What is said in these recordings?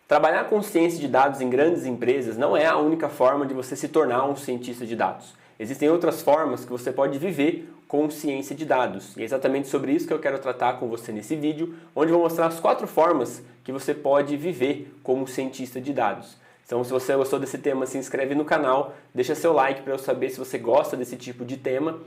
Trabalhar com ciência de dados em grandes empresas não é a única forma de você se tornar um cientista de dados. Existem outras formas que você pode viver com ciência de dados. E é exatamente sobre isso que eu quero tratar com você nesse vídeo, onde eu vou mostrar as 4 formas que você pode viver como cientista de dados. Então, se você gostou desse tema, se inscreve no canal, deixa seu like para eu saber se você gosta desse tipo de tema,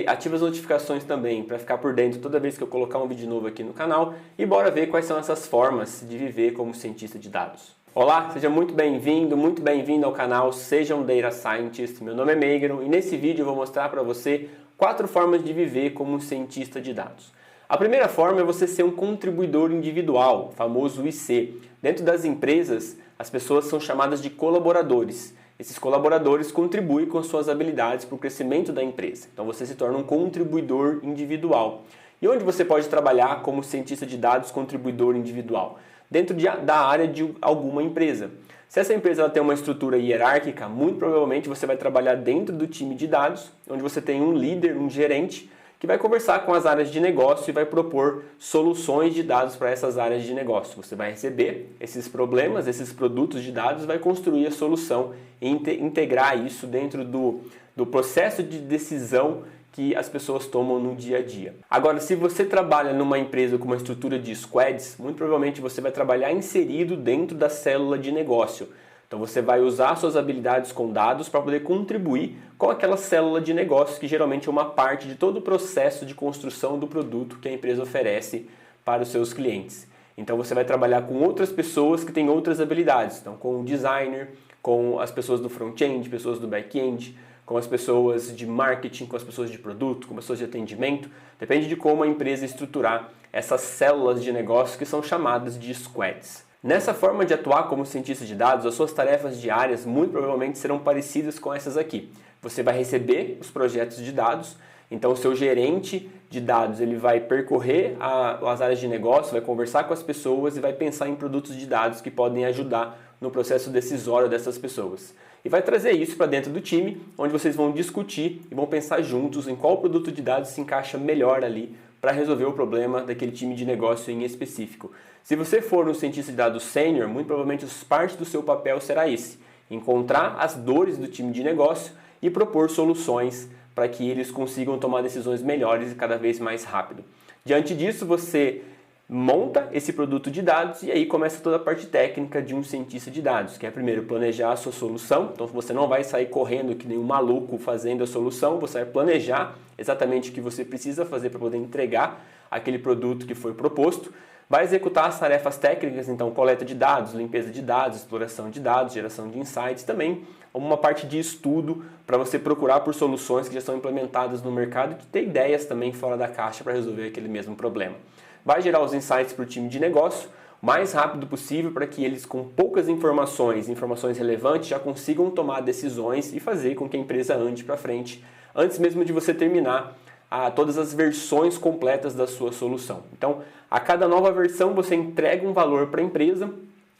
ativa as notificações também para ficar por dentro toda vez que eu colocar um vídeo novo aqui no canal e bora ver quais são essas formas de viver como cientista de dados. Olá, seja muito bem-vindo ao canal Seja um Data Scientist. Meu nome é Meigron e nesse vídeo eu vou mostrar para você 4 formas de viver como cientista de dados. A primeira forma é você ser um contribuidor individual, famoso IC. Dentro das empresas, as pessoas são chamadas de colaboradores. Esses colaboradores contribuem com as suas habilidades para o crescimento da empresa. Então você se torna um contribuidor individual. E onde você pode trabalhar como cientista de dados contribuidor individual? Dentro da área de alguma empresa. Se essa empresa tem uma estrutura hierárquica, muito provavelmente você vai trabalhar dentro do time de dados, onde você tem um líder, um gerente, que vai conversar com as áreas de negócio e vai propor soluções de dados para essas áreas de negócio. Você vai receber esses problemas, esses produtos de dados, vai construir a solução e integrar isso dentro do processo de decisão que as pessoas tomam no dia a dia. Agora, se você trabalha numa empresa com uma estrutura de squads, muito provavelmente você vai trabalhar inserido dentro da célula de negócio. Então você vai usar suas habilidades com dados para poder contribuir com aquela célula de negócio que geralmente é uma parte de todo o processo de construção do produto que a empresa oferece para os seus clientes. Então você vai trabalhar com outras pessoas que têm outras habilidades. Então com o designer, com as pessoas do front-end, pessoas do back-end, com as pessoas de marketing, com as pessoas de produto, com as pessoas de atendimento. Depende de como a empresa estruturar essas células de negócio que são chamadas de squads. Nessa forma de atuar como cientista de dados, as suas tarefas diárias muito provavelmente serão parecidas com essas aqui. Você vai receber os projetos de dados, então o seu gerente de dados ele vai percorrer as áreas de negócio, vai conversar com as pessoas e vai pensar em produtos de dados que podem ajudar no processo decisório dessas pessoas. E vai trazer isso para dentro do time, onde vocês vão discutir e vão pensar juntos em qual produto de dados se encaixa melhor ali para resolver o problema daquele time de negócio em específico. Se você for um cientista de dados sênior, muito provavelmente parte do seu papel será esse: encontrar as dores do time de negócio e propor soluções para que eles consigam tomar decisões melhores e cada vez mais rápido. Diante disso, você monta esse produto de dados e aí começa toda a parte técnica de um cientista de dados, que é primeiro planejar a sua solução. Então você não vai sair correndo que nem um maluco fazendo a solução, você vai planejar exatamente o que você precisa fazer para poder entregar aquele produto que foi proposto. Vai executar as tarefas técnicas, então coleta de dados, limpeza de dados, exploração de dados, geração de insights, também uma parte de estudo para você procurar por soluções que já são implementadas no mercado e ter ideias também fora da caixa para resolver aquele mesmo problema. Vai gerar os insights para o time de negócio o mais rápido possível para que eles, com poucas informações relevantes, já consigam tomar decisões e fazer com que a empresa ande para frente antes mesmo de você terminar todas as versões completas da sua solução. Então, a cada nova versão você entrega um valor para a empresa,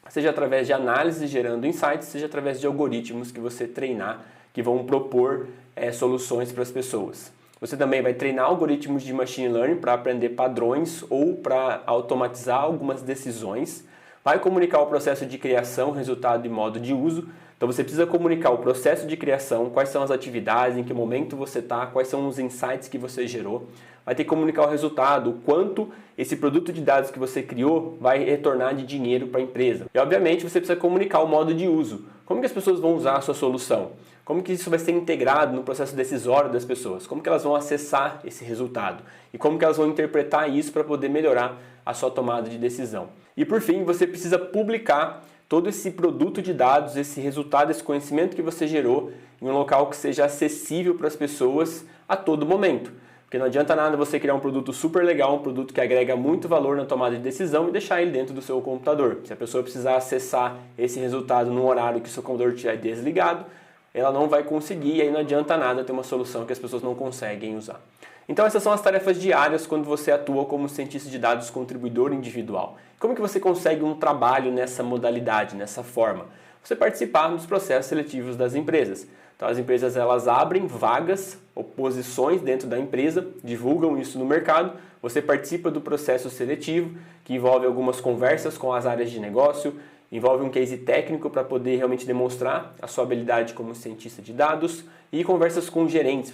seja através de análise gerando insights, seja através de algoritmos que você treinar, que vão propor soluções para as pessoas. Você também vai treinar algoritmos de machine learning para aprender padrões ou para automatizar algumas decisões. Vai comunicar o processo de criação, resultado e modo de uso. Então você precisa comunicar o processo de criação, quais são as atividades, em que momento você está, quais são os insights que você gerou. Vai ter que comunicar o resultado, o quanto esse produto de dados que você criou vai retornar de dinheiro para a empresa. E obviamente você precisa comunicar o modo de uso. Como que as pessoas vão usar a sua solução? Como que isso vai ser integrado no processo decisório das pessoas? Como que elas vão acessar esse resultado? E como que elas vão interpretar isso para poder melhorar a sua tomada de decisão? E por fim, você precisa publicar todo esse produto de dados, esse resultado, esse conhecimento que você gerou em um local que seja acessível para as pessoas a todo momento. Porque não adianta nada você criar um produto super legal, um produto que agrega muito valor na tomada de decisão e deixar ele dentro do seu computador. Se a pessoa precisar acessar esse resultado num horário que o seu computador estiver desligado, ela não vai conseguir e aí não adianta nada ter uma solução que as pessoas não conseguem usar. Então essas são as tarefas diárias quando você atua como cientista de dados contribuidor individual. Como que você consegue um trabalho nessa modalidade, nessa forma? Você participar dos processos seletivos das empresas. Então as empresas elas abrem vagas ou posições dentro da empresa, divulgam isso no mercado, você participa do processo seletivo, que envolve algumas conversas com as áreas de negócio, envolve um case técnico para poder realmente demonstrar a sua habilidade como cientista de dados e conversas com gerentes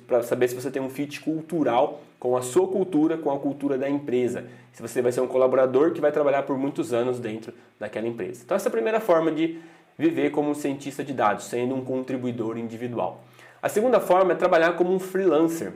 para saber se você tem um fit cultural com a sua cultura, com a cultura da empresa. Se você vai ser um colaborador que vai trabalhar por muitos anos dentro daquela empresa. Então essa é a primeira forma de viver como um cientista de dados, sendo um contribuidor individual. A segunda forma é trabalhar como um freelancer.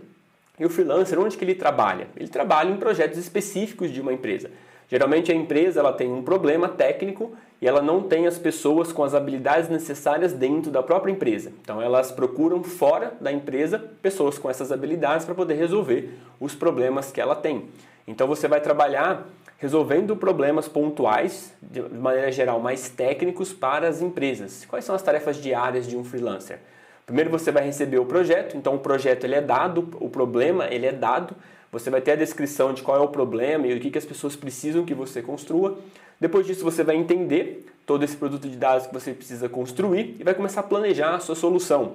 E o freelancer, onde que ele trabalha? Ele trabalha em projetos específicos de uma empresa. Geralmente a empresa ela tem um problema técnico e ela não tem as pessoas com as habilidades necessárias dentro da própria empresa. Então elas procuram fora da empresa pessoas com essas habilidades para poder resolver os problemas que ela tem. Então você vai trabalhar resolvendo problemas pontuais, de maneira geral mais técnicos para as empresas. Quais são as tarefas diárias de um freelancer? Primeiro você vai receber o projeto, então o projeto ele é dado, o problema ele é dado. Você vai ter a descrição de qual é o problema e o que as pessoas precisam que você construa. Depois disso, você vai entender todo esse produto de dados que você precisa construir e vai começar a planejar a sua solução.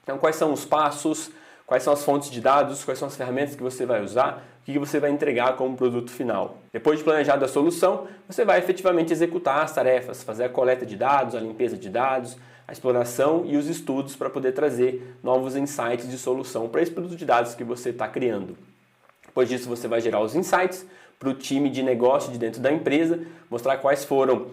Então, quais são os passos, quais são as fontes de dados, quais são as ferramentas que você vai usar, o que você vai entregar como produto final. Depois de planejado a solução, você vai efetivamente executar as tarefas, fazer a coleta de dados, a limpeza de dados, a exploração e os estudos para poder trazer novos insights de solução para esse produto de dados que você está criando. Depois disso, você vai gerar os insights para o time de negócio de dentro da empresa, mostrar quais foram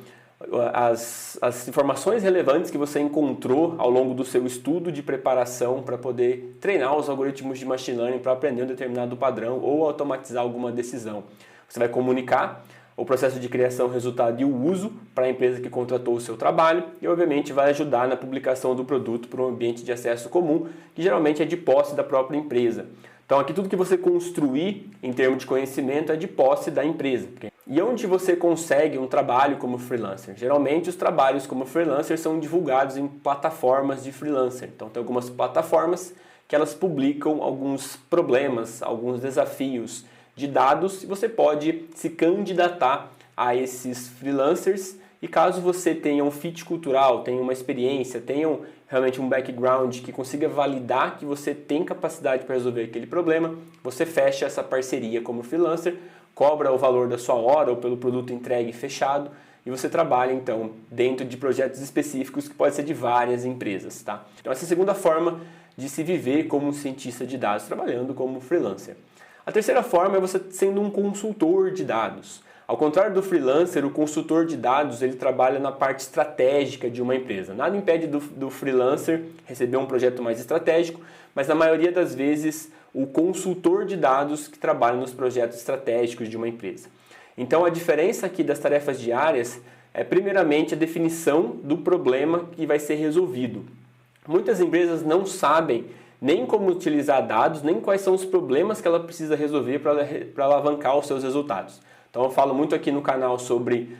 as informações relevantes que você encontrou ao longo do seu estudo de preparação para poder treinar os algoritmos de machine learning para aprender um determinado padrão ou automatizar alguma decisão. Você vai comunicar o processo de criação, resultado e o uso para a empresa que contratou o seu trabalho e, obviamente, vai ajudar na publicação do produto para um ambiente de acesso comum, que geralmente é de posse da própria empresa. Então aqui tudo que você construir em termos de conhecimento é de posse da empresa. E onde você consegue um trabalho como freelancer? Geralmente os trabalhos como freelancer são divulgados em plataformas de freelancer. Então tem algumas plataformas que elas publicam alguns problemas, alguns desafios de dados e você pode se candidatar a esses freelancers. E caso você tenha um fit cultural, tenha uma experiência, tenha realmente um background que consiga validar que você tem capacidade para resolver aquele problema, você fecha essa parceria como freelancer, cobra o valor da sua hora ou pelo produto entregue fechado e você trabalha então dentro de projetos específicos que pode ser de várias empresas, tá? Então essa é a segunda forma de se viver como um cientista de dados, trabalhando como freelancer. A terceira forma é você sendo um consultor de dados. Ao contrário do freelancer, o consultor de dados ele trabalha na parte estratégica de uma empresa. Nada impede do freelancer receber um projeto mais estratégico, mas na maioria das vezes o consultor de dados que trabalha nos projetos estratégicos de uma empresa. Então a diferença aqui das tarefas diárias é primeiramente a definição do problema que vai ser resolvido. Muitas empresas não sabem nem como utilizar dados, nem quais são os problemas que ela precisa resolver para alavancar os seus resultados. Então eu falo muito aqui no canal sobre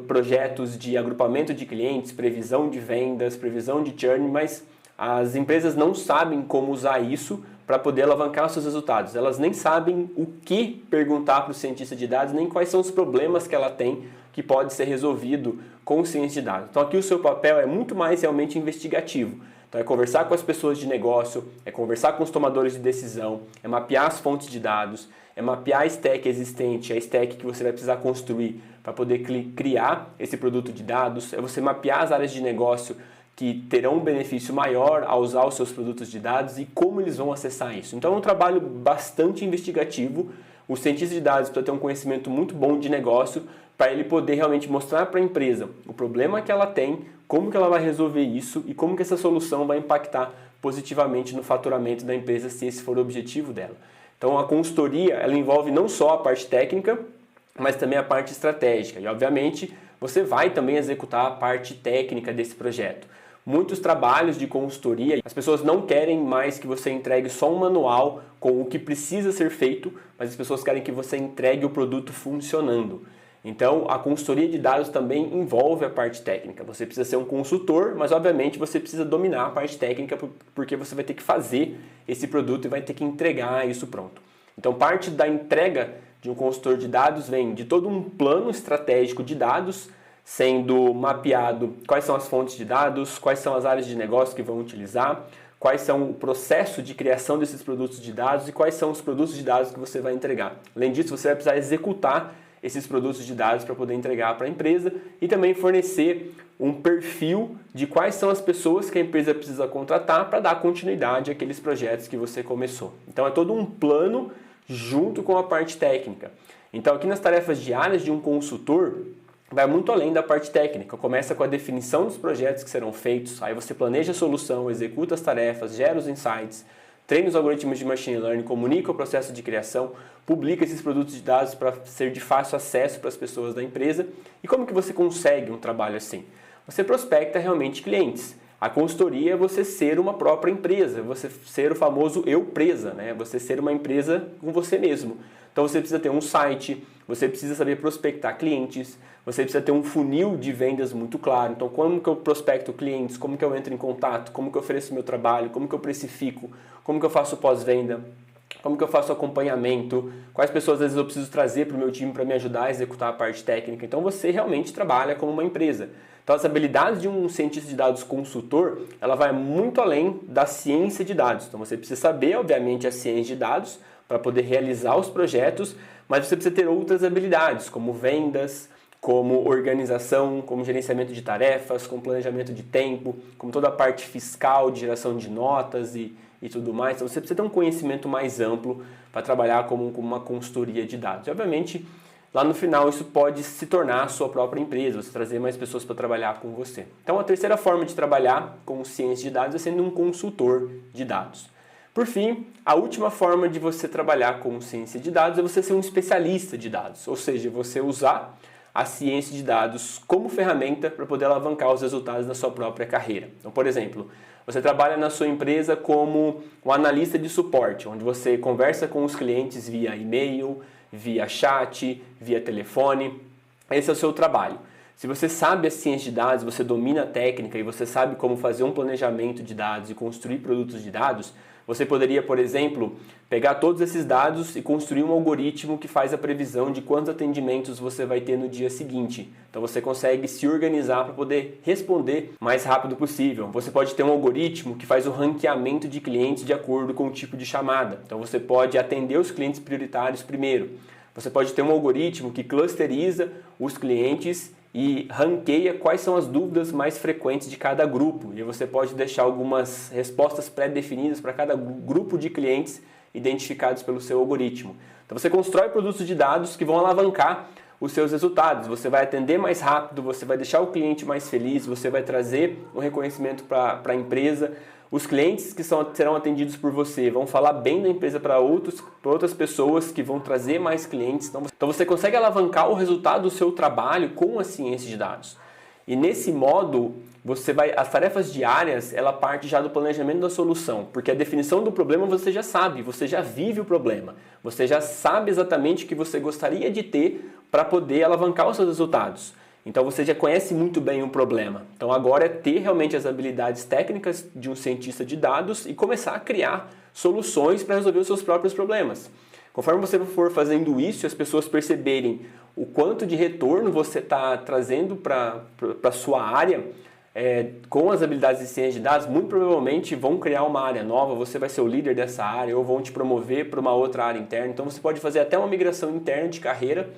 projetos de agrupamento de clientes, previsão de vendas, previsão de churn, mas as empresas não sabem como usar isso para poder alavancar os seus resultados. Elas nem sabem o que perguntar para o cientista de dados, nem quais são os problemas que ela tem que pode ser resolvido com o cientista de dados. Então aqui o seu papel é muito mais realmente investigativo. Então é conversar com as pessoas de negócio, é conversar com os tomadores de decisão, é mapear as fontes de dados, é mapear a stack existente, a stack que você vai precisar construir para poder criar esse produto de dados, é você mapear as áreas de negócio que terão um benefício maior ao usar os seus produtos de dados e como eles vão acessar isso. Então é um trabalho bastante investigativo. O cientista de dados precisa ter um conhecimento muito bom de negócio para ele poder realmente mostrar para a empresa o problema que ela tem, como que ela vai resolver isso e como que essa solução vai impactar positivamente no faturamento da empresa, se esse for o objetivo dela. Então a consultoria ela envolve não só a parte técnica, mas também a parte estratégica. E obviamente você vai também executar a parte técnica desse projeto. Muitos trabalhos de consultoria, as pessoas não querem mais que você entregue só um manual com o que precisa ser feito, mas as pessoas querem que você entregue o produto funcionando. Então, a consultoria de dados também envolve a parte técnica. Você precisa ser um consultor, mas obviamente você precisa dominar a parte técnica porque você vai ter que fazer esse produto e vai ter que entregar isso pronto. Então, parte da entrega de um consultor de dados vem de todo um plano estratégico de dados, sendo mapeado quais são as fontes de dados, quais são as áreas de negócio que vão utilizar, quais são o processo de criação desses produtos de dados e quais são os produtos de dados que você vai entregar. Além disso, você vai precisar executar esses produtos de dados para poder entregar para a empresa e também fornecer um perfil de quais são as pessoas que a empresa precisa contratar para dar continuidade àqueles projetos que você começou. Então é todo um plano junto com a parte técnica. Então aqui nas tarefas diárias de um consultor, vai muito além da parte técnica. Começa com a definição dos projetos que serão feitos, aí você planeja a solução, executa as tarefas, gera os insights, treina os algoritmos de machine learning, comunica o processo de criação, publica esses produtos de dados para ser de fácil acesso para as pessoas da empresa. E como que você consegue um trabalho assim? Você prospecta realmente clientes. A consultoria é você ser uma própria empresa, você ser o famoso eu-presa, né? Você ser uma empresa com você mesmo. Então você precisa ter um site, você precisa saber prospectar clientes, você precisa ter um funil de vendas muito claro. Então como que eu prospecto clientes, como que eu entro em contato, como que eu ofereço meu trabalho, como que eu precifico, como que eu faço pós-venda, como que eu faço acompanhamento, quais pessoas às vezes eu preciso trazer para o meu time para me ajudar a executar a parte técnica. Então você realmente trabalha como uma empresa. Então as habilidades de um cientista de dados consultor, ela vai muito além da ciência de dados. Então você precisa saber, obviamente, a ciência de dados para poder realizar os projetos, mas você precisa ter outras habilidades, como vendas, como organização, como gerenciamento de tarefas, como planejamento de tempo, como toda a parte fiscal, de geração de notas e tudo mais. Então você precisa ter um conhecimento mais amplo para trabalhar como uma consultoria de dados. E, obviamente, lá no final isso pode se tornar a sua própria empresa, você trazer mais pessoas para trabalhar com você. Então a terceira forma de trabalhar com ciência de dados é sendo um consultor de dados. Por fim, a última forma de você trabalhar com ciência de dados é você ser um especialista de dados, ou seja, você usar a ciência de dados como ferramenta para poder alavancar os resultados da sua própria carreira. Então, por exemplo, você trabalha na sua empresa como um analista de suporte, onde você conversa com os clientes via e-mail, via chat, via telefone. Esse é o seu trabalho. Se você sabe a ciência de dados, você domina a técnica e você sabe como fazer um planejamento de dados e construir produtos de dados, você poderia, por exemplo, pegar todos esses dados e construir um algoritmo que faz a previsão de quantos atendimentos você vai ter no dia seguinte. Então você consegue se organizar para poder responder o mais rápido possível. Você pode ter um algoritmo que faz o ranqueamento de clientes de acordo com o tipo de chamada. Então você pode atender os clientes prioritários primeiro. Você pode ter um algoritmo que clusteriza os clientes e ranqueia quais são as dúvidas mais frequentes de cada grupo. E você pode deixar algumas respostas pré-definidas para cada grupo de clientes identificados pelo seu algoritmo. Então você constrói produtos de dados que vão alavancar os seus resultados. Você vai atender mais rápido, você vai deixar o cliente mais feliz, você vai trazer um reconhecimento para a empresa. Os clientes que serão atendidos por você vão falar bem da empresa para outras pessoas que vão trazer mais clientes. Então você consegue alavancar o resultado do seu trabalho com a ciência de dados. E nesse modo, as tarefas diárias, ela parte já do planejamento da solução, porque a definição do problema você já sabe, você já vive o problema, você já sabe exatamente o que você gostaria de ter para poder alavancar os seus resultados. Então você já conhece muito bem o problema. Então agora é ter realmente as habilidades técnicas de um cientista de dados e começar a criar soluções para resolver os seus próprios problemas. Conforme você for fazendo isso e as pessoas perceberem o quanto de retorno você está trazendo para a sua área, com as habilidades de ciência de dados, muito provavelmente vão criar uma área nova, você vai ser o líder dessa área ou vão te promover para uma outra área interna. Então você pode fazer até uma migração interna de carreira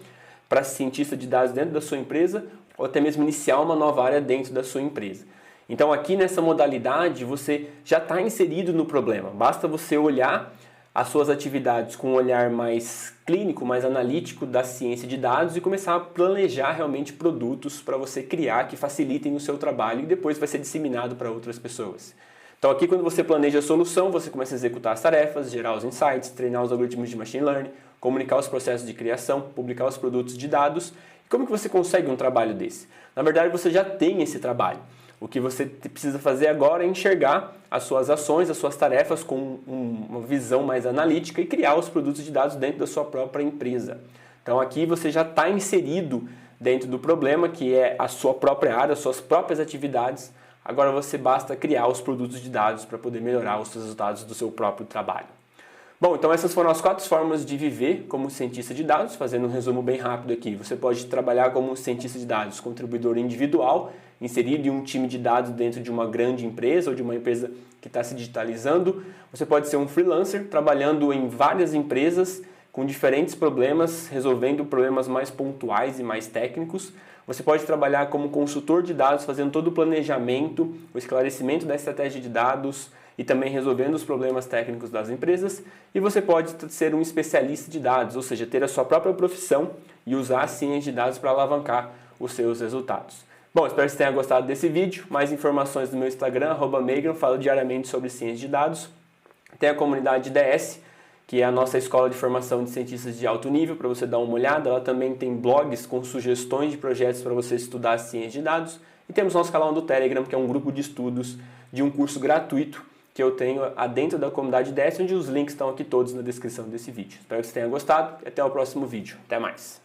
para cientista de dados dentro da sua empresa ou até mesmo iniciar uma nova área dentro da sua empresa. Então aqui nessa modalidade você já está inserido no problema, basta você olhar as suas atividades com um olhar mais clínico, mais analítico da ciência de dados e começar a planejar realmente produtos para você criar que facilitem o seu trabalho e depois vai ser disseminado para outras pessoas. Então aqui quando você planeja a solução, você começa a executar as tarefas, gerar os insights, treinar os algoritmos de machine learning, comunicar os processos de criação, publicar os produtos de dados. E como que você consegue um trabalho desse? Na verdade você já tem esse trabalho. O que você precisa fazer agora é enxergar as suas ações, as suas tarefas com uma visão mais analítica e criar os produtos de dados dentro da sua própria empresa. Então aqui você já está inserido dentro do problema, que é a sua própria área, as suas próprias atividades. Agora você basta criar os produtos de dados para poder melhorar os resultados do seu próprio trabalho. Bom, então essas foram as 4 formas de viver como cientista de dados, fazendo um resumo bem rápido aqui. Você pode trabalhar como cientista de dados, contribuidor individual, inserido em um time de dados dentro de uma grande empresa ou de uma empresa que está se digitalizando. Você pode ser um freelancer, trabalhando em várias empresas com diferentes problemas, resolvendo problemas mais pontuais e mais técnicos. Você pode trabalhar como consultor de dados, fazendo todo o planejamento, o esclarecimento da estratégia de dados e também resolvendo os problemas técnicos das empresas. E você pode ser um especialista de dados, ou seja, ter a sua própria profissão e usar a ciência de dados para alavancar os seus resultados. Bom, espero que você tenha gostado desse vídeo. Mais informações no meu Instagram, @Meigran, falo diariamente sobre ciência de dados. Tem a comunidade DS, que é a nossa escola de formação de cientistas de alto nível, para você dar uma olhada. Ela também tem blogs com sugestões de projetos para você estudar a ciência de dados. E temos nosso canal do Telegram, que é um grupo de estudos de um curso gratuito que eu tenho dentro da comunidade DS, onde os links estão aqui todos na descrição desse vídeo. Espero que você tenha gostado e até o próximo vídeo. Até mais!